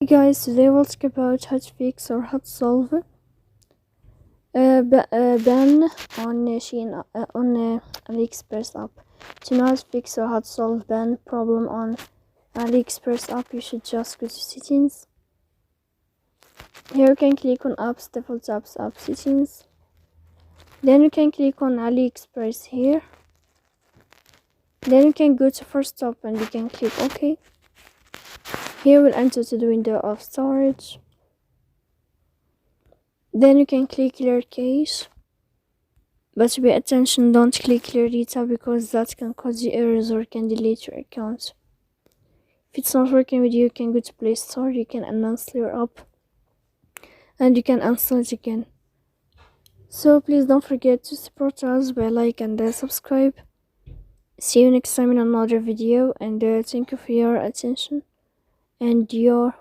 Hey guys, today we'll talk about how to fix or how to solve ban on Shein on AliExpress app. To know how to fix or how to solve ban problem on AliExpress app, you should just go to settings. Here you can click on apps, default apps, app settings. Then you can click on AliExpress here. Then you can go to first stop and you can click OK. Here we'll enter to the window of storage. Then you can click clear cache, but pay attention, don't click clear data because that can cause you errors or can delete your account. If it's not working with you, you can go to Play Store, you can uninstall your app and you can install it again. So please don't forget to support us by like and subscribe. See you next time in another video, and thank you for your attention and your